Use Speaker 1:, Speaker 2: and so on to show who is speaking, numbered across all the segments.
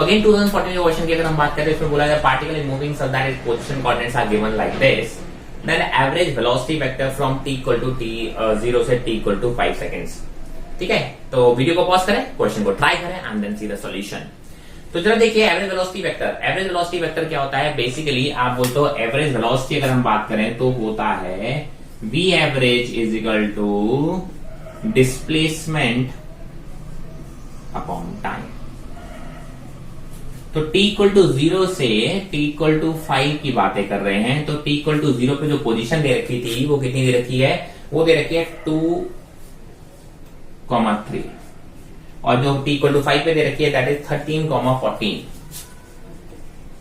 Speaker 1: तो अगेन 2014 के क्वेश्चन की अगर हम बात करें, इसमें बोला जाए particle is moving such that its position coordinates are given like this, then average velocity vector from t equal to t 0 से t इक्वल टू 5 सेकंड्स। ठीक है, तो वीडियो को पॉज करें, क्वेश्चन को ट्राई करें and then see the solution. तो जरा देखिए average velocity vector. Average velocity vector क्या होता है? बेसिकली आप बोलते हो एवरेज वेलोसिटी अगर हम बात करें तो होता है v average is equal to displacement upon time. तो t इक्वल टू 0 से t इक्वल टू 5 की बातें कर रहे हैं, तो t इक्वल टू 0 पे जो पोजीशन दे रखी थी वो कितनी दे रखी है? वो दे रखी है 2, 3, और जो t इक्वल टू 5 पे दे रखी है दैट इज 13, 14।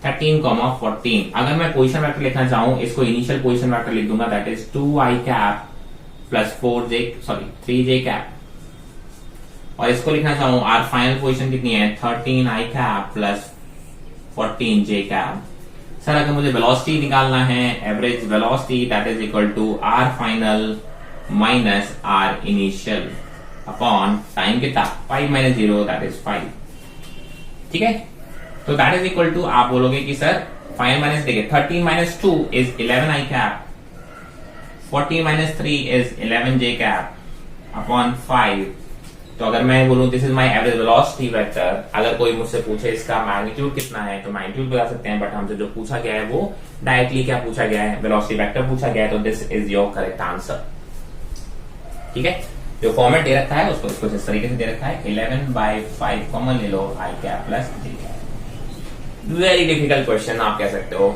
Speaker 1: 13, 14। अगर मैं पोजीशन वेक्टर लिखना चाहूं, इसको इनिशियल पोजीशन वेक्टर लिख दूंगा, that is 2i cap plus 3j cap, और इसको लिखना चाहूं आर फाइनल पोजीशन कितनी है? 13i cap plus 14j cap. Sir अगर मुझे वेलोसिटी निकालना है, average velocity that is equal to r final minus r initial upon time कितना? 5 माइनस 0 दैट इज 5। ठीक है, तो दैट इज इक्वल टू आप बोलोगे कि सर फाइनल माइनस देखिए 13 minus 2 is 11i cap, 14 minus 3 is 11j cap upon 5। तो अगर मैं बोलूं this is my average velocity vector, अगर कोई मुझसे पूछे इसका मैग्नीट्यूड कितना है तो मैग्नीट्यूड बता सकते हैं, बट हमसे जो पूछा गया है वो डायरेक्टली क्या पूछा गया है? वेलोसिटी वेक्टर पूछा गया है, तो this is your correct answer. ठीक है, जो फॉर्मेट दे रखा है उसको इसको इस तरीके से दे रखा है 11/5 कॉमन ले लो i cap plus j cap. Very difficult question आप कह सकते हो।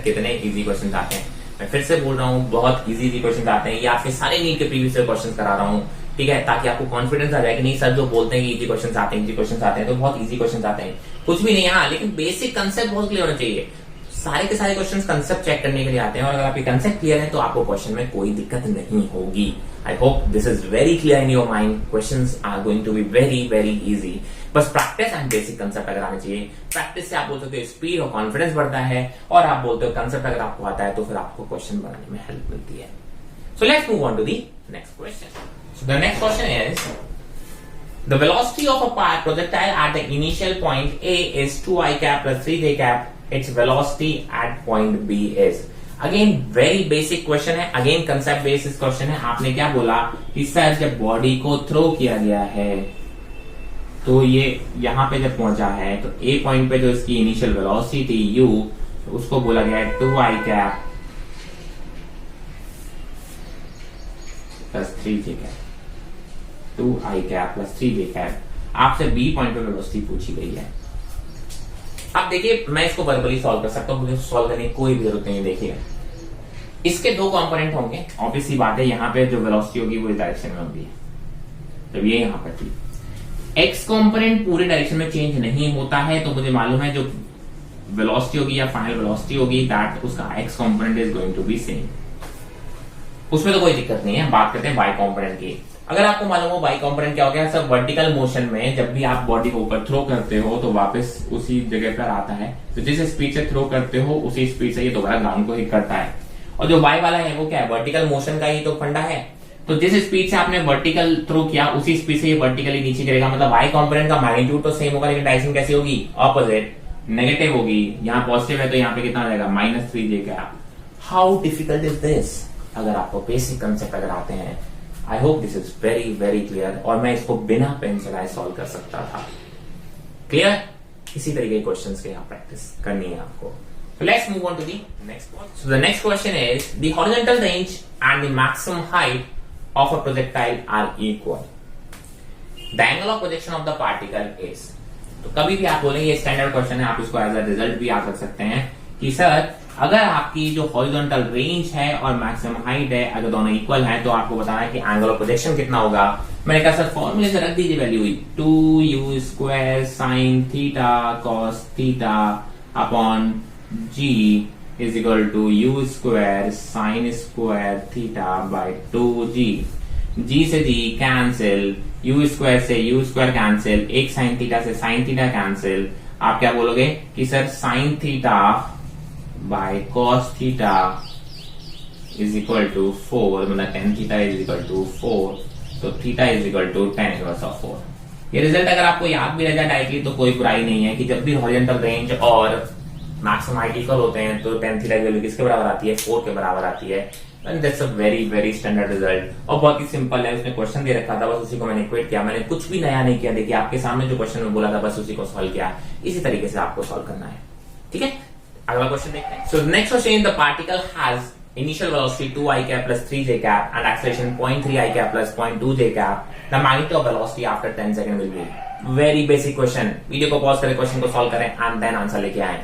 Speaker 1: कितने इजी क्वेश्चन आते हैं, मैं फिर से बोल रहा हूँ, बहुत इजी क्वेश्चन आते हैं। ये आपके सारे नीट के प्रीवियस क्वेश्चन करा रहा हूँ, ठीक है, ताकि आपको कॉन्फिडेंस आ जाए कि नहीं सर जो बोलते हैं कि इजी क्वेश्चन आते हैं, इजी क्वेश्चन आते हैं, तो बहुत इजी क्वेश्चन आते हैं। कुछ भी नहीं है, लेकिन बेसिक कंसेप्ट बहुत क्लियर होना चाहिए। सारे के सारे क्वेश्चंस कंसेप्ट चेक करने के लिए आते हैं, और अगर आपके कंसेप्ट क्लियर है तो आपको क्वेश्चन में कोई दिक्कत नहीं होगी। I hope this is very clear in your mind. Questions are going to be very very easy. बस प्रैक्टिस एंड बेसिक कंसेप्ट अगर आने चाहिए। प्रैक्टिस से आप बोल सकते हो स्पीड और कॉन्फिडेंस बढ़ता है, और आप बोलते हो कंसेप्ट अगर आपको आता है तो फिर आपको क्वेश्चन बनाने में हेल्प मिलती है। So let's move on to the next question. So the next question is the velocity of a projectile at the initial point A is 2i cap plus 3j cap. Its velocity at point B is. Again very basic question है, again concept based question है। आपने क्या बोला कि sir जब body को throw किया गया है तो ये यहाँ पे जब पहुंचा है तो A पॉइंट पे जो इसकी इनिशियल वेलोसिटी थी u, उसको बोला गया है 2i cap plus 3j cap। 2i cap plus 3j cap. आपसे बी पॉइंट पे वेलोसिटी पूछी गई है। अब देखिए मैं इसको वर्बली सॉल्व कर सकता हूं, मुझे सॉल्व करने की कोई भी जरूरत नहीं है। देखिए इसके दो कंपोनेंट होंगे, ऑब्वियस सी बात है, यहाँ पे जो वेलोसिटी होगी वो इस डायरेक्शन में होगी, तो ये यहाँ पर थी। एक्स कंपोनेंट पूरे डायरेक्शन में चेंज नहीं होता है, तो मुझे मालूम है जो वेलोसिटी होगी या फाइनल वेलोसिटी होगी दैट उसका x component is going to be same. उसमें तो कोई दिक्कत नहीं है। बात करते हैं वाई कंपोनेंट की। अगर आपको मालूम हो वाई कंपोनेंट क्या हो गया, सब वर्टिकल मोशन में जब भी आप बॉडी को ऊपर थ्रो करते हो तो वापस उसी जगह पर आता है, तो जिस स्पीड से थ्रो करते हो उसी स्पीड से ये दोबारा ग्राउंड को हिट करता है। और जो वाई वाला है वो क्या है? वर्टिकल मोशन का ही तो फंडा है। तो जिस स्पीड से आपने वर्टिकल थ्रो किया उसी स्पीड से ये वर्टिकली नीचे गिरेगा। मतलब वाई कंपोनेंट का मैग्नीट्यूड तो सेम होगा, लेकिन डायरेक्शन कैसी होगी? ऑपोजिट, नेगेटिव होगी। यहाँ पॉजिटिव है तो यहाँ पे कितना आ जाएगा? -3j cap. How difficult is this? अगर आपको बेसिक कंसेप्ट अगर आते हैं, आई hope this is very very clear, और मैं इसको बिना पेन चलाए सॉल्व कर सकता था। क्लियर? इसी तरीके के क्वेश्चंस के यहाँ प्रैक्टिस करनी है आपको। So let's move on to the next one. So the next question is the horizontal range and the maximum height of a projectile are equal. The angle of projection of the particle is. तो कभी भी आप बोलेंगे ये standard question है, आप इसको as a result भी आ सकते हैं कि सर अगर आपकी जो हॉरिजॉन्टल रेंज है और मैक्सिमम हाइट है अगर दोनों इक्वल है तो आपको बताना है कि एंगल ऑफ प्रोजेक्शन कितना होगा। मैंने कहा सर फॉर्मूले से रख दीजिए value 2u² sin theta cos theta upon g is equal to u² sin square theta by 2g। g से g कैंसिल, u² से u² कैंसिल, एक sin थीटा से sin थीटा कैंसिल। आप क्या बोलोगे कि sir sin theta by cos theta is equal to 4, मतलब tan theta is equal to 4, तो theta is equal to tan inverse of 4। ये रिजल्ट अगर आपको याद भी रह जाए डायरेक्टली तो कोई बुराई नहीं है कि जब भी हॉरिजॉन्टल रेंज और मैक्सिमम हाइट इक्वल होते हैं तो टेन थीटा की वैल्यू किसके बराबर आती है, 4 के बराबर आती है। And that's a very very standard result और बहुत ही सिंपल है। उसने क्वेश्चन दे रखा था, बस उसी को मैंने इक्वेट किया, मैंने कुछ भी नया नहीं किया। देखिए आपके सामने जो क्वेश्चन में बोला था बस उसी को सॉल्व किया, इसी तरीके से आपको सॉल्व करना है। ठीक है, अगला क्वेश्चन देखते हैं। So next question, the particle has initial velocity 2 I cap plus 3 j cap and acceleration 0.3 I cap plus 0.2 j cap. The magnitude of velocity after 10 seconds will be. Very basic question. Video को pause करें, question को solve करें and then answer लेके आए।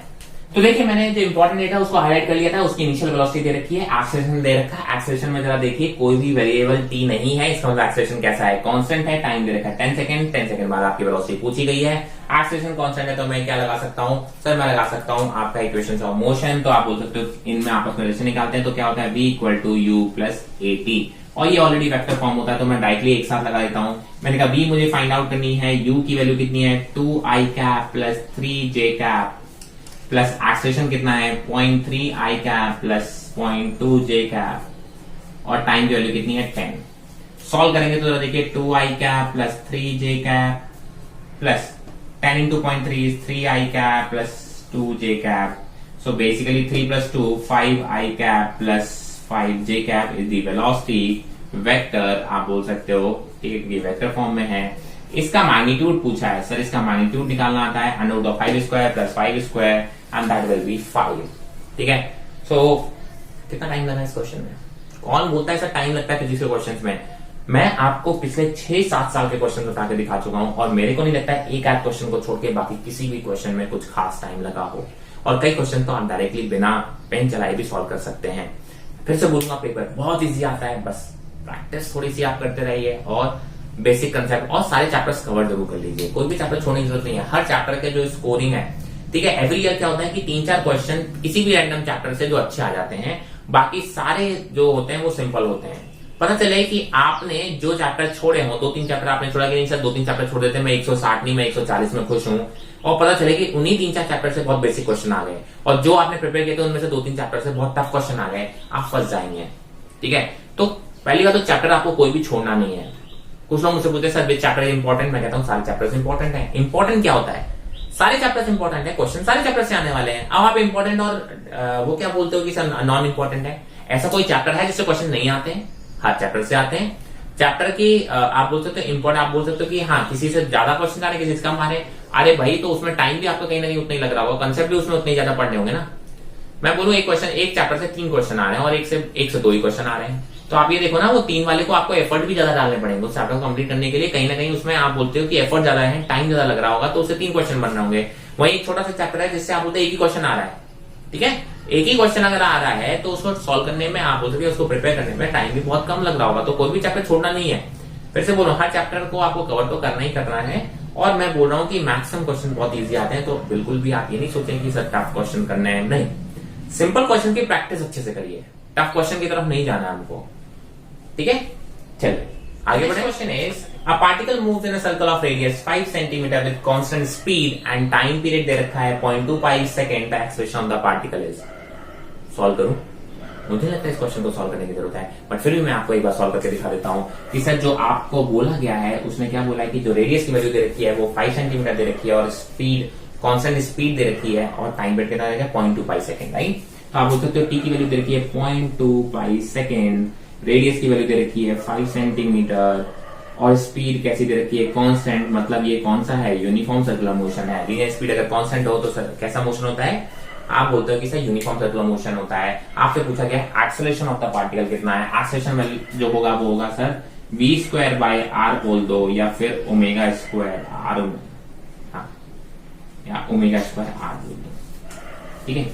Speaker 1: तो देखिए मैंने जो इंपॉर्टेंट डेटा उसको हाईलाइट कर लिया था। उसकी इनिशियल वेलोसिटी दे रखी है, एक्सेलरेशन दे रखा है। एक्सेलरेशन में जरा देखिए कोई भी वेरिएबल t नहीं है, इसका मतलब एक्सेलरेशन कैसा है, कांस्टेंट है। टाइम दे रखा है 10 सेकंड, 10 सेकंड बाद आपकी वेलोसिटी पूछी गई है। एक्सेलरेशन कांस्टेंट है तो मैं क्या लगा सकता हूं सर, मैं लगा सकता हूं आपका इक्वेशन ऑफ मोशन। तो आप बोल सकते हो इनमें आपस में रिलेशन निकालते हैं तो क्या होता है v equal to u plus at, और ये ऑलरेडी वेक्टर फॉर्म होता है तो मैं डायरेक्टली एक साथ लगा देता हूं। मैंने कहा v मुझे फाइंड आउट करनी है, u की वैल्यू कितनी है 2i cap plus 3j cap plus acceleration कितना है 0.3 I cap plus 0.2 j cap और टाइम की वैल्यू कितनी है 10। सॉल्व करेंगे तो देखिए 2i cap plus 3j cap plus 10 into 0.3 is 3i cap plus 2j cap. So basically 3 plus 2 5i cap plus 5j cap is the velocity vector, आप बोल सकते हो। ठीक है, ये वेक्टर फॉर्म में है। इसका मैग्नीट्यूड पूछा है सर, इसका मैग्नीट्यूड निकालना आता है under root of 5 square plus 5 square and that will be 5। ठीक है, सो कितना टाइम लगा इस क्वेश्चन में? कौन बोलता है सर टाइम लगता है फिजिक्स के क्वेश्चंस में? मैं आपको पिछले 6-7 साल के क्वेश्चन बता के दिखा चुका हूं और मेरे को नहीं लगता है एक आध क्वेश्चन को छोड़ के बाकी किसी भी क्वेश्चन में कुछ खास टाइम लगा हो। और कई क्वेश्चन तो आप डायरेक्टली बिना पेन चलाए भी सॉल्व कर सकते हैं। फिर से बोलूंगा, पेपर बहुत इजी आता है, बस प्रैक्टिस थोड़ी सी आप करते रहिए और बेसिक कंसेप्ट और सारे चैप्टर्स कवर जरूर कर लीजिए। कोई भी चैप्टर छोड़ने की जरूरत नहीं है। हर चैप्टर के जो स्कोरिंग है, ठीक है, एवरी ईयर क्या होता है कि 3-4 क्वेश्चन किसी भी रैंडम चैप्टर से जो अच्छे आ जाते हैं, बाकी सारे जो होते हैं वो सिंपल होते हैं। पता चले कि आपने जो चैप्टर छोड़े हो, 2-3 चैप्टर आपने छोड़ा कि नहीं सर 2-3 चैप्टर छोड़ देते, मैं 160 नहीं मैं 140 में खुश हूं, और पता चले कि उन्हीं 3-4 चैप्टर से बहुत बेसिक क्वेश्चन आ गए और जो आपने प्रिपेयर किए थे उनमें से 2-3 चैप्टर से बहुत टफ क्वेश्चन आ गए, आप फंस जाएंगे। ठीक है, तो पहली बात तो चैप्टर आपको कोई भी छोड़ना नहीं है। कुछ लोग मुझसे पूछते हैं सर चैप्टर इंपॉर्टेंट, मैं कहता हूँ सारे चैप्टर्स इंपॉर्टेंट है। इंपॉर्टेंट क्या होता है? सारे चैप्टर्स इंपॉर्टेंट है, क्वेश्चन सारे चैप्टर से आने वाले हैं। अब आप इंपॉर्टेंट और वो क्या बोलते हो कि सर नॉन इंपॉर्टेंट है? ऐसा कोई चैप्टर है जिससे क्वेश्चन नहीं आते हैं? हर चैप्टर से आते हैं। चैप्टर की आप बोल सकते हो इंपॉर्टेंट, आप बोल सकते हो कि हाँ किसी से ज्यादा क्वेश्चन आ रहे, किसी से कम आ रहे। अरे भाई, तो उसमें टाइम भी आपका कहीं ना कहीं उतना ही लग रहा होगा, कंसेप्ट भी उसमें उतने ज्यादा पढ़ने होंगे ना। मैं बोलूँ एक चैप्टर से 3 क्वेश्चन आ रहे हैं और एक से 2 ही क्वेश्चन आ रहे हैं, तो आप ये देखो ना, वो 3 वाले को आपको एफर्ट भी ज्यादा डालने पड़ेंगे उस चैप्टर को कंप्लीट करने के लिए। कहीं ना कहीं उसमें आप बोलते हो कि एफर्ट ज्यादा है, टाइम ज्यादा लग रहा होगा, तो उससे 3 क्वेश्चन बन रहे होंगे। वही एक छोटा सा चैप्टर है जिससे आप बोलते एक ही क्वेश्चन आ रहा है। ठीक है, एक ही क्वेश्चन अगर आ रहा है तो उसको सॉल्व करने में, आप बोलते उसको प्रिपेयर करने में टाइम भी बहुत कम लग रहा होगा, तो कोई भी चैप्टर छोड़ना नहीं है। फिर से बोलो, हर चैप्टर को आपको कवर तो करना ही करना है। और मैं बोल रहा हूँ कि मैक्सिमम क्वेश्चन बहुत इजी आते हैं, तो बिल्कुल भी आप ये नहीं सोचें कि सर टफ क्वेश्चन करने हैं, नहीं। सिंपल क्वेश्चन की प्रैक्टिस अच्छे से करिए, टफ क्वेश्चन की तरफ नहीं जाना है हमको। ठीक है, चलिए आगे बढ़े। Question is a particle moves in a circle of radius 5 centimetre with constant speed and time period दे रखा है 0.25 second. The acceleration of the particle is. Solve करूं? मुझे लगता है इस क्वेश्चन को सॉल्व करने की जरूरत है, बट फिर भी मैं आपको एक बार सॉल्व करके दिखा देता हूं कि सर जो आपको बोला गया है उसने क्या बोला है कि जो रेडियस की वैल्यू दे रखी है वो 5 सेंटीमीटर दे रखी है और स्पीड कांस्टेंट स्पीड दे रखी है और टाइम पीरियड कितना रहेगा 0.25 सेकंड। राइट, तो आप बोल सकते हो टी की वैल्यू दे रखी है 0.25 सेकंड, रेडियस की वैल्यू दे रखी है 5 सेंटीमीटर और स्पीड कैसी दे रखी है कांस्टेंट। मतलब ये कौन सा है? यूनिफॉर्म सर्कुलर मोशन है। लीनियर स्पीड अगर कांस्टेंट हो तो सर कैसा मोशन होता है? आप बोलते हो कि सर यूनिफॉर्म सर्कुलर मोशन होता है। आपसे पूछा गया एक्सेलरेशन ऑफ द पार्टिकल कितना है। एक्सेलरेशन में जो होगा वो होगा सर v²/r बोल दो या फिर ओमेगा स्क्वायर r, या ओमेगा स्क्वायर r बोल दो। ठीक है,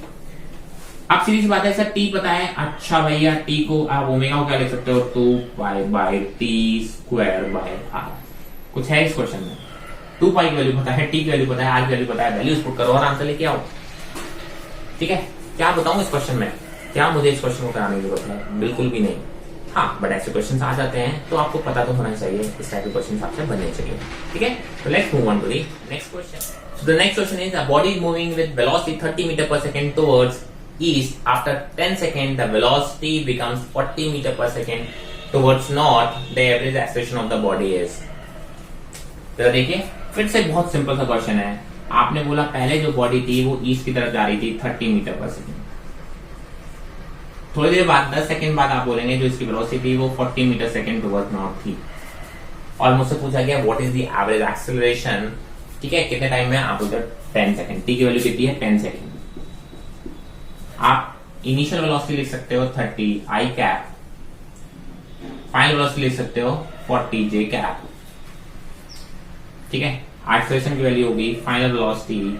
Speaker 1: अब सीधी सी बात है सर टी पता है, अच्छा भैया टी को आप ओमेगा को क्या लिख सकते हो 2π/t²/r। कुछ है इस क्वेश्चन में? 2π की वैल्यू पता है, टी की वैल्यू पता है, आर की वैल्यू पता है, वैल्यूज पुट करो और आंसर लेके आओ। ठीक है, क्या बताऊं इस क्वेश्चन में? क्या मुझे इस क्वेश्चन को कराने की जरूरत है? बिल्कुल भी नहीं। हाँ, बट ऐसे क्वेश्चन आ जाते हैं तो आपको पता तो होना चाहिए, इस टाइप के क्वेश्चन आपसे बनने चाहिए। ठीक है, तो let's move on to the next question. So the next question is a body moving with velocity 30 metre per second towards east. After 10 seconds, the velocity becomes 40 meter per second towards north. The average acceleration of the body is. तो देखिए फिर से बहुत simple सा question है। आपने बोला पहले जो बॉडी थी वो ईस्ट की तरफ जा रही थी 30 मीटर पर सेकेंड। थोड़ी देर बाद 10 सेकंड बाद आप बोलेंगे जो इसकी वेलोसिटी वो 40 मीटर सेकंड टुवर्ड्स नॉर्थ थी। और मुझसे पूछा गया what is the average acceleration, ठीक है, कितने टाइम में? आप उधर 10 सेकंड। टी की वैल्यू कितनी है? 10 सेकंड। आप इनिशियल वेलोसिटी लिख सकते हो 30 आई कैप, फाइनल वेलोसिटी लिख सकते हो 40 जे कैप, ठीक है। एक्सेलरेशन की वैल्यू होगी final velocity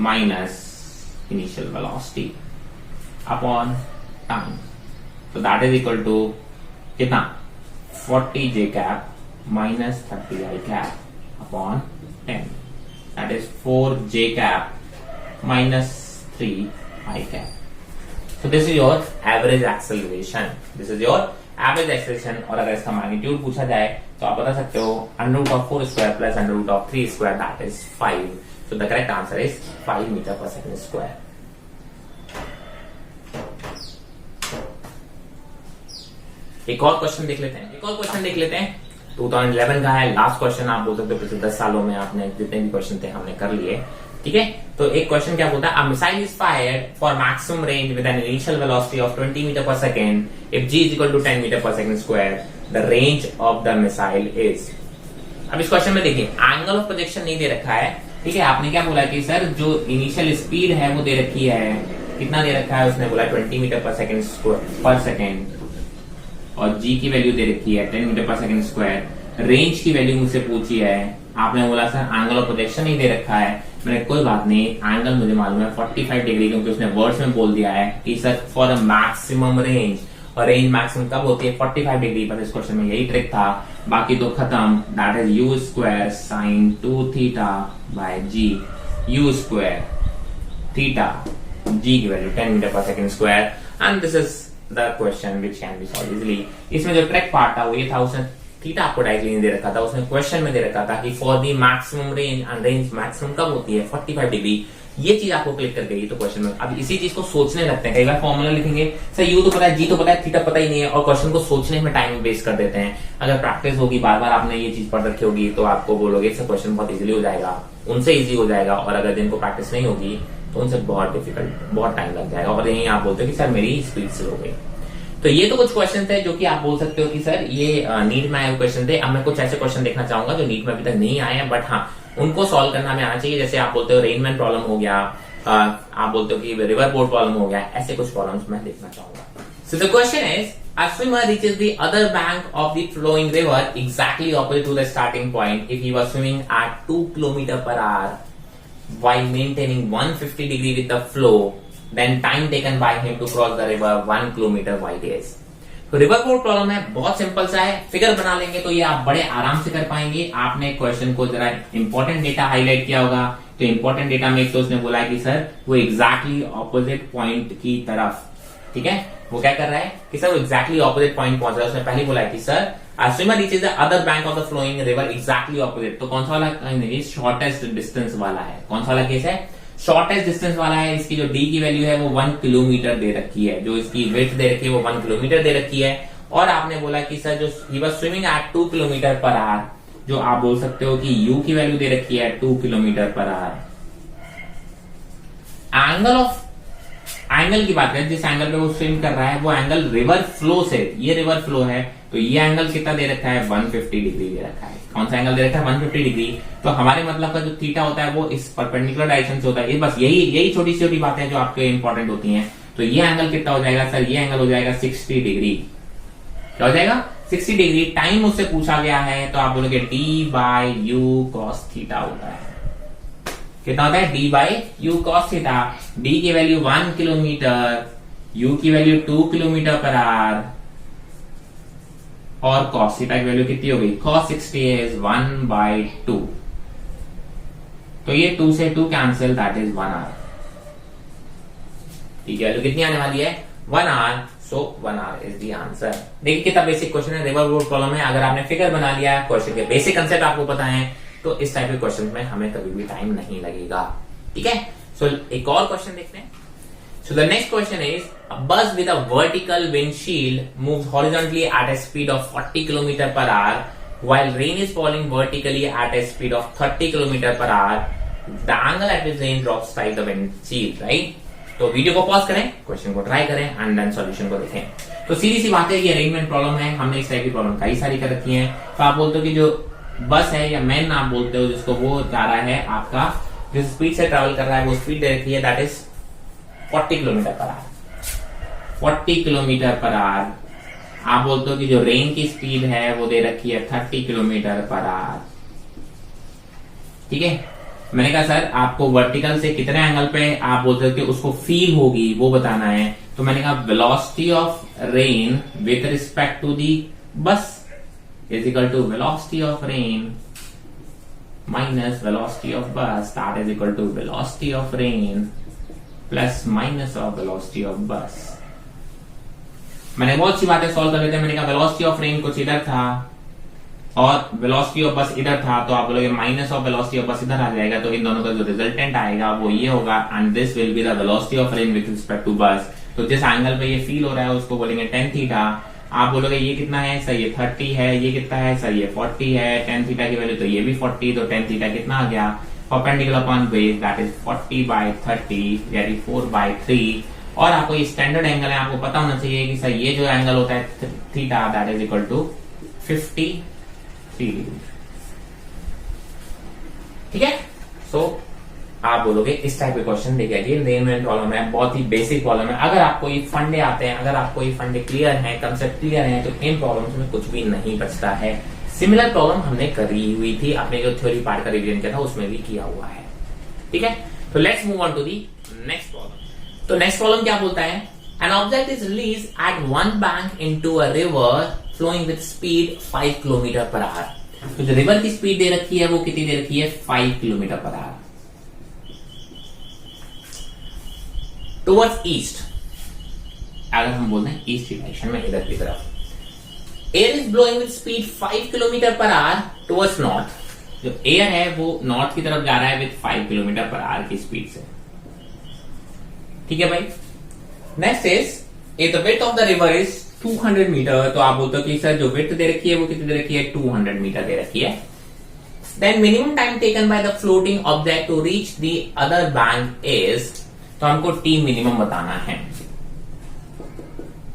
Speaker 1: minus initial velocity upon time. तो दैट इज इक्वल टू कितना? 40 J cap minus 30 I cap upon 10, that is 4 J cap minus 3 I cap. So this is your average acceleration. This is your average acceleration. और अगर इसका magnitude पूछा जाए तो आप बता सकते हो √4 square plus √3 square, that is 5. So the correct answer is 5 meter per second square. एक और क्वेश्चन देख लेते हैं। 2011 का है, लास्ट क्वेश्चन आप बोल सकते हो पिछले 10 सालों में आपने जितने भी क्वेश्चन थे हमने कर लिए, ठीक है। तो एक क्वेश्चन क्या बोलता है? A missile is fired for maximum range with an initial velocity of 20 metre per second if G is equal to 10 metre per second square, the range of the missile is. अब इस question में देखिए angle of projection नहीं दे रखा है, ठीक है। आपने क्या बोला कि सर जो इनिशियल स्पीड है वो दे रखी है, कितना दे रखा है? उसने बोला 20 मीटर पर सेकेंड और जी की वैल्यू दे रखी है 10 metre per second square. Range की वैल्यू मुझसे पूछी है, आपने बोला सर एंगल ऑफ प्रोजेक्शन नहीं दे रखा है। मैंने कोई बात नहीं, एंगल मुझे मालूम है 45 डिग्री, क्योंकि उसने वर्ड्स में बोल दिया है कि sir for a maximum range, और रेंज मैक्सिमम कब होती है? 45 डिग्री। बस इस क्वेश्चन में यही ट्रिक था, बाकी तो खत्म। That is you square sine 2 theta by ji, you square theta, जी की value 10 metre per second square, and this is the question which can be solve easily. इसमें जो ट्रिक पार्ट था वो ये था, उसने थीटा आपको डायरेक्टली नहीं दे रखा था, उसने क्वेश्चन में दे रखा था कि for the maximum range, and range maximum कब होती है? 45 डिग्री। ये चीज आपको क्लिक कर गई तो क्वेश्चन में अब इसी चीज को सोचने लगते हैं। कई बार फॉर्मूला लिखेंगे सर यू तो पता है, जी तो पता है, थीटा पता ही नहीं है, और क्वेश्चन को सोचने में टाइम वेस्ट कर देते हैं। अगर प्रैक्टिस होगी, बार बार आपने ये चीज पढ़ रखी होगी, तो आपको बोलोगे सर क्वेश्चन बहुत इजीली हो जाएगा, उनसे इजी हो जाएगा। और अगर जिनको प्रैक्टिस नहीं होगी तो उनसे बहुत डिफिकल्ट, बहुत टाइम लग जाएगा, और यही आप बोलते हो कि सर मेरी स्पीड से हो गई। तो ये तो कुछ क्वेश्चन थे जो कि आप बोल सकते हो कि सर ये नीट में आए हुए क्वेश्चन थे। अब मैं कुछ ऐसे क्वेश्चन देखना चाहूंगा जो नीट में अभी तक नहीं आए हैं, बट हाँ उनको सॉल्व करना हमें आना चाहिए। जैसे आप बोलते हो रेनमैन प्रॉब्लम हो गया, आप बोलते हो कि रिवर बोर्ड प्रॉब्लम हो गया, ऐसे कुछ प्रॉब्लम्स मैं देखना चाहूंगा। So the question is a swimmer reaches the other bank of the flowing river exactly opposite to the starting point if he was swimming at 2 km/h while maintaining 150 degree with the flow, then time taken by him to cross the river 1 kilometer what is? तो river boat problem है, बहुत simple सा है, figure बना लेंगे तो ये आप बड़े आराम से कर पाएंगे। आपने क्वेश्चन को जरा इंपॉर्टेंट डेटा हाईलाइट किया होगा, तो इंपॉर्टेंट डेटा में तो उसने बोला है कि सर वो एग्जैक्टली ऑपोजिट पॉइंट की तरफ, ठीक है, वो क्या कर रहा है कि सर वो एग्जैक्टली ऑपोजिट पॉइंट पहुंच रहा है। उसने पहले बोला है कि sir swimmer reaches the other bank of the flowing river exactly opposite. तो कौन सा वाला? शॉर्टेस्ट डिस्टेंस वाला है। कौन सा वाला केस है? शॉर्टेस्ट डिस्टेंस वाला है। इसकी जो डी की वैल्यू है वो 1 किलोमीटर दे रखी है, जो इसकी विड्थ दे रखी है वो 1 किलोमीटर दे रखी है। और आपने बोला कि सर जो he was swimming at 2 kilometre per hour, जो आप बोल सकते हो कि यू की वैल्यू दे रखी है 2 किलोमीटर पर आवर। एंगल की बात करें, जिस एंगल पे वो स्विम कर रहा है वो एंगल रिवर फ्लो से, ये रिवर फ्लो है, तो ये एंगल कितना दे रखा है? 150 डिग्री दे रखा है। कौन सा एंगल दे रखा है? 150 डिग्री। तो हमारे मतलब का जो थीटा होता है वो इस परपेंडिकुलर डायरेक्शन से होता है। ये बस यही छोटी छोटी बातें जो आपके इंपॉर्टेंट होती हैं। तो ये एंगल कितना हो जाएगा सर? ये एंगल हो जाएगा 60 डिग्री। क्या हो जाएगा? 60 डिग्री। टाइम मुझसे पूछा गया है तो आप बोलोगे D by you cos theta होता है। कितना होता है? D by you cos theta. D की वैल्यू 1 किलोमीटर, यू की वैल्यू 2 किलोमीटर पर आवर, और कॉस थीटा की वैल्यू कितनी हो गई? Cos 60 is 1/2। तो ये 2 से 2 कैंसिल, दैट इज 1 आवर। ठीक है, वैल्यू कितनी आने वाली है? 1 hour. So 1 hour is the answer. देखिए कितना बेसिक क्वेश्चन है, रिवर बोर्ड प्रॉब्लम है। अगर आपने फिगर बना लिया, क्वेश्चन के बेसिक कंसेप्ट आपको पता है, तो इस टाइप के क्वेश्चन में हमें कभी भी टाइम नहीं लगेगा। ठीक है, सो एक और क्वेश्चन देखते हैं। So the next question is, a bus with a vertical windshield moves horizontally at a speed of 40 km per hour while rain is falling vertically at a speed of 30 km per hour, the angle at which rain drops strike the wind shield, right? तो video को pause करें, question को try करें and then solution को देखें। तो सीधी सी बात है, ये अरेंजमेंट प्रॉब्लम है, हमने इस टाइप की प्रॉब्लम कई सारी कर रखी है। तो आप बोलते हो कि जो बस है या मैन आप बोलते हो जिसको, वो जा रहा है आपका, जिस स्पीड से ट्रेवल कर रहा है वो स्पीड दे रखी है that is 40 kilometre per our. 40 kilometre per our. आप बोलते हो कि जो रेन की स्पीड है वो दे रखी है 30 किलोमीटर पर आवर। ठीक है, मैंने कहा सर आपको वर्टिकल से कितने एंगल पे आप बोलते हो कि उसको फील होगी वो बताना है। तो मैंने कहा velocity of rain with respect to the bus is equal to velocity of rain minus velocity of bus, that is equal to velocity of rain plus minus of velocity of bus. मैंने बहुत सी बातें solve कर लेते हैं। मैंने कहा velocity of rain कुछ इधर था और वेलोसिटी ऑफ बस इधर था, तो आप बोलोगे माइनस ऑफ वेलोसिटी ऑफ बस इधर आ जाएगा, तो इन दोनों का जो रिजल्टेंट आएगा वो ये होगा and this will be the velocity of rain with respect to bus. तो जिस एंगल पे ये फील हो रहा है उसको बोलेंगे tan थीटा। आप बोलोगे ये कितना है सर, ये 30 है, ये कितना है सर, ये 40 है, tan थीटा की वैल्यू तो ये भी 40, तो tan थीटा कितना आ गया, perpendicular upon base that is 40/30 यानी 4/3। और आपको ये स्टैंडर्ड एंगल है, आपको पता होना चाहिए कि सर ये जो एंगल होता है theta that is equal to 53 degree. ठीक है, सो आप बोलोगे इस टाइप के क्वेश्चन देखिए, ये रेन प्रॉब्लम है, बहुत ही बेसिक प्रॉब्लम है। अगर आपको ये फंडे आते हैं, अगर आपको ये फंडे क्लियर हैं, कंसेप्ट क्लियर है, तो इन प्रॉब्लम्स में कुछ भी नहीं बचता है। सिमिलर प्रॉब्लम हमने करी हुई थी, आपने जो थ्योरी पार्ट का रिवीजन किया था उसमें भी किया हुआ है। ठीक है, तो let's move on to the next problem. तो नेक्स्ट प्रॉब्लम क्या बोलता है, an object is release at one bank into a river flowing with speed 5 kilometre per hour. तो जो रिवर की स्पीड दे रखी है वो कितनी दे रखी है, 5 kilometre per hour. Towards east, अगर हम बोलते हैं ईस्ट डायरेक्शन में, इधर की तरफ, air is blowing with speed 5 kilometre per hour towards north. जो एयर है वो नॉर्थ की तरफ जा रहा है विद 5 किलोमीटर पर आवर की स्पीड से। ठीक है भाई, next is the width of the river is 200 metre. तो आप बोलते हो कि सर जो विड्थ दे रखी है वो कितनी दे रखी है, 200 मीटर दे रखी है। Then minimum time taken by the floating object to reach the other bank is, तो हमको टी मिनिमम बताना है।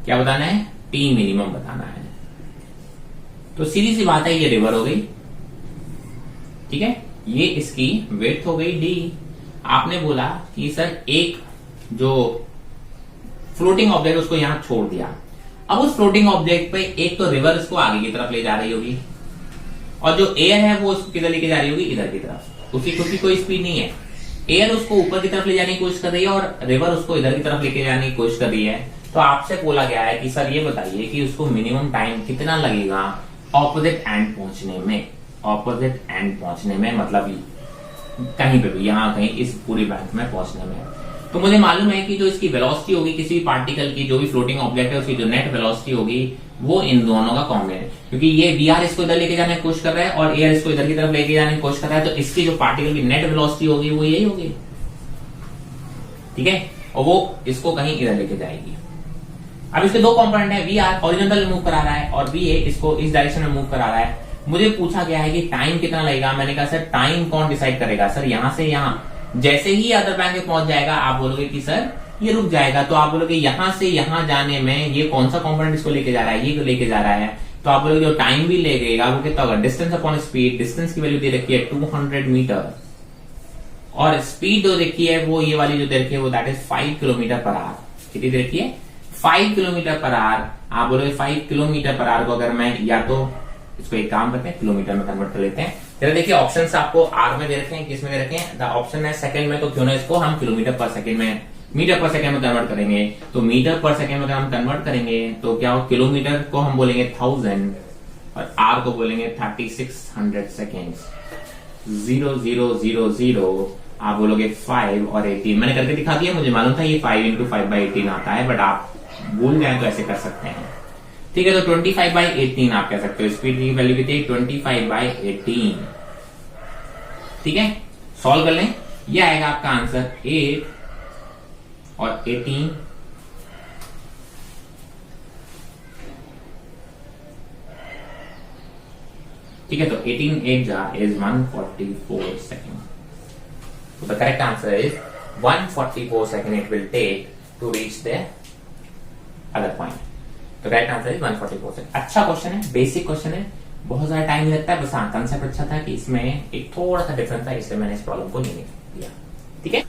Speaker 1: क्या बताना है, टी मिनिमम बताना है। तो सीधी सी बात है, ये रिवर हो गई, ठीक है, ये इसकी विड्थ हो गई डी। आपने बोला कि सर एक जो फ्लोटिंग ऑब्जेक्ट उसको यहां छोड़ दिया, अब उस फ्लोटिंग ऑब्जेक्ट पे एक तो रिवर इसको आगे की तरफ ले जा रही होगी और जो एयर है वो उसको किधर लेके जा रही होगी, इधर की तरफ। उसकी खुद की कोई स्पीड नहीं है, एयर उसको ऊपर की तरफ ले जाने की कोशिश कर रही है और रिवर उसको इधर की तरफ लेके जाने की कोशिश कर रही है। तो आपसे बोला गया है कि सर ये बताइए कि उसको मिनिमम टाइम कितना लगेगा ऑपोजिट एंड पहुंचने में। ऑपोजिट एंड पहुंचने में मतलब कहीं पे भी, यहां कहीं इस पूरी बैंक में पहुंचने में। तो मुझे मालूम है कि जो इसकी वेलोसिटी होगी किसी भी पार्टिकल की, जो भी फ्लोटिंग ऑब्जेक्ट है उसकी जो नेट वेलोसिटी होगी वो इन दोनों का कॉम्बिनेशन है, क्योंकि ये वीआर इसको इधर लेके जाने की कोशिश कर रहा है और एयर इसको इधर की तरफ लेके जाने की कोशिश कर रहा है, तो इसकी जो पार्टिकल की नेट वेलोसिटी होगी वो यही होगी। ठीक है, और वो इसको कहीं इधर लेके जाएगी। अब इसके दो कंपोनेंट है, वीआर हॉरिजॉन्टल मूव करा रहा है और वीए इसको इस डायरेक्शन में मूव करा रहा है। मुझे पूछा गया है कि टाइम कितना लगेगा। मैंने कहा सर टाइम कौन डिसाइड करेगा, सर यहां से यहां जैसे ही अदर बैंक में पहुंच जाएगा आप बोलोगे कि सर ये रुक जाएगा, तो आप बोलोगे यहां से यहां जाने में ये कौन सा कंपोनेंट इसको लेके जा रहा है, ये लेके जा रहा है, तो आप बोलोगे जो टाइम भी लगेगा वो कितना होगा, डिस्टेंस अपॉन स्पीड। डिस्टेंस की वैल्यू दे रखी है 200 मीटर और स्पीड जो देखी है वो ये वाली जो दे रखी है वो that is 5 kilometre per our. कितनी दे रखी है, 5 किलोमीटर पर आवर। आप बोलोगे 5 किलोमीटर पर आवर को अगर मैं या तो इसको एक काम करते हैं किलोमीटर में कन्वर्ट कर लेते हैं। जरा देखिए ऑप्शंस आपको आर में दे रखे हैं, किस में दे रखे हैं, द ऑप्शन है सेकंड में, तो क्यों ना इसको हम किलोमीटर पर सेकंड में, मीटर पर सेकंड में कन्वर्ट करेंगे। तो मीटर पर सेकंड में अगर हम कन्वर्ट करेंगे तो क्या हो, किलोमीटर को हम बोलेंगे 1000 और आर को बोलेंगे 3600 सेकेंड्स। 0000 आप बोलोगे 5 और 18। मैंने करके दिखा दिया, मुझे मालूम था ये 5 इंटू 5/18 आता है, बट आप भूल जाए तो ऐसे कर सकते हैं। ठीक है, तो 25/18 आप कह सकते हो। स्पीड की वैल्यू कितनी है, 25/18। ठीक है, सॉल्व कर लें, ये आएगा आपका आंसर 8 और 18। ठीक है, तो 18 8 जा is 144 second. So the correct answer is 144 second it will take to reach the other point. तो करेक्ट आंसर is 144 सेकेंड. अच्छा क्वेश्चन है, बेसिक क्वेश्चन है, बहुत ज्यादा टाइम नहीं लगता है, बस हाँ कंसेप्ट अच्छा था कि इसमें एक थोड़ा सा डिफरेंस था, इसलिए मैंने इस प्रॉब्लम को नहीं लिया. ठीक है,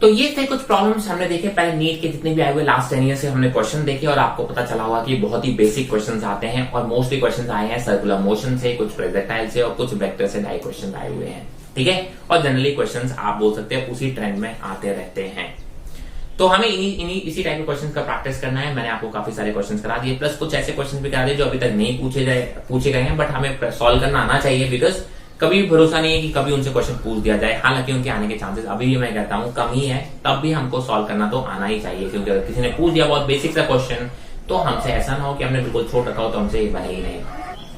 Speaker 1: तो ये थे कुछ प्रॉब्लम्स हमने देखे पहले नीट के जितने भी आए हुए लास्ट 10 ईयर से हमने क्वेश्चन देखे, और आपको पता चला होगा कि बहुत ही बेसिक क्वेश्चंस आते हैं, और मोस्टली क्वेश्चंस आए हैं सर्कुलर मोशन से, कुछ प्रोजेक्टाइल से, और कुछ वेक्टर से डाई क्वेश्चन आए हुए हैं. ठीक है, और जनरली क्वेश्चंस आप बोल सकते हैं उसी ट्रेंड में आते रहते हैं. तो हमें इसी टाइप के क्वेश्चंस का प्रैक्टिस करना है. मैंने आपको काफी सारे क्वेश्चंस करा दिए, प्लस कुछ ऐसे क्वेश्चंस भी करा दिए जो अभी तक नहीं पूछे गए हैं, बट हमें सॉल्व करना आना चाहिए, बिकॉज कभी भी भरोसा नहीं है कि कभी उनसे क्वेश्चन पूछ दिया जाए. हालांकि उनके आने के चांसेस अभी भी मैं कहता हूं कम ही है, तब भी हमको सॉल्व करना तो आना ही चाहिए, क्योंकि अगर किसी ने पूछ दिया बहुत बेसिक सा क्वेश्चन, तो हमसे ऐसा ना हो कि हमने बिल्कुल छोड़ रखा हो तो हमसे ये बने ही नहीं.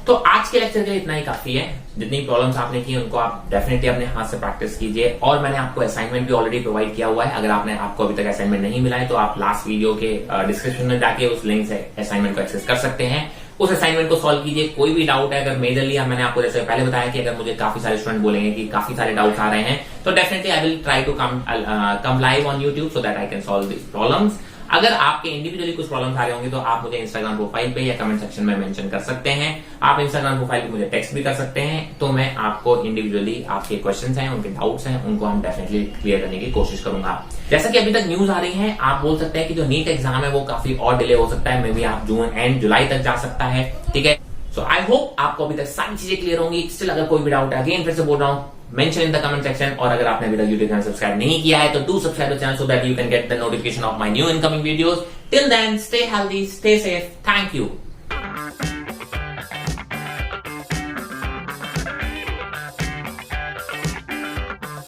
Speaker 1: तो आज के लेक्चर के लिए इतना ही काफी है. जितनी प्रॉब्लम्स आपने की उनको आप डेफिनेटली अपने हाथ से प्रैक्टिस कीजिए, और मैंने आपको असाइनमेंट भी ऑलरेडी प्रोवाइड किया हुआ है. अगर आपको अभी तक असाइनमेंट नहीं मिला है तो आप लास्ट वीडियो के डिस्क्रिप्शन में जाके उस लिंक से असाइनमेंट को एक्सेस कर सकते हैं. उस असाइनमेंट को सॉल्व कीजिए. कोई भी डाउट है, अगर मेजरली मैंने आपको जैसे पहले बताया कि अगर मुझे काफी सारे स्टूडेंट बोलेंगे कि काफी सारे डाउट्स आ रहे हैं, तो definitely I will try to come live on YouTube so that I can solve this problems. अगर आपके इंडिविजुअली कुछ प्रॉब्लम्स आ रहे होंगे तो आप मुझे इंस्टाग्राम प्रोफाइल पे या कमेंट सेक्शन में मेंशन कर सकते हैं. आप इंस्टाग्राम प्रोफाइल पे मुझे टेक्स्ट भी कर सकते हैं, तो मैं आपको इंडिविजुअली आपके क्वेश्चंस हैं, उनके डाउट्स हैं, उनको हम डेफिनेटली क्लियर करने की कोशिश करूंगा. जैसा कि अभी तक न्यूज आ रही है, आप बोल सकते हैं कि जो नीट एग्जाम है वो काफी और डिले हो सकता है, मे बी आप जून एंड जुलाई तक जा सकता है. ठीक है, सो आई होप आपको अभी तक सारी चीजें क्लियर होंगी. स्टिल अगर कोई भी डाउट है, अगेन फिर से बोल रहा हूं, mention in the comment section. और अगर आपने अभी तक YouTube चैनल सब्सक्राइब नहीं किया है तो do subscribe the channel so that you can get the notification of my new incoming videos. Till then, stay healthy, stay safe. Thank you.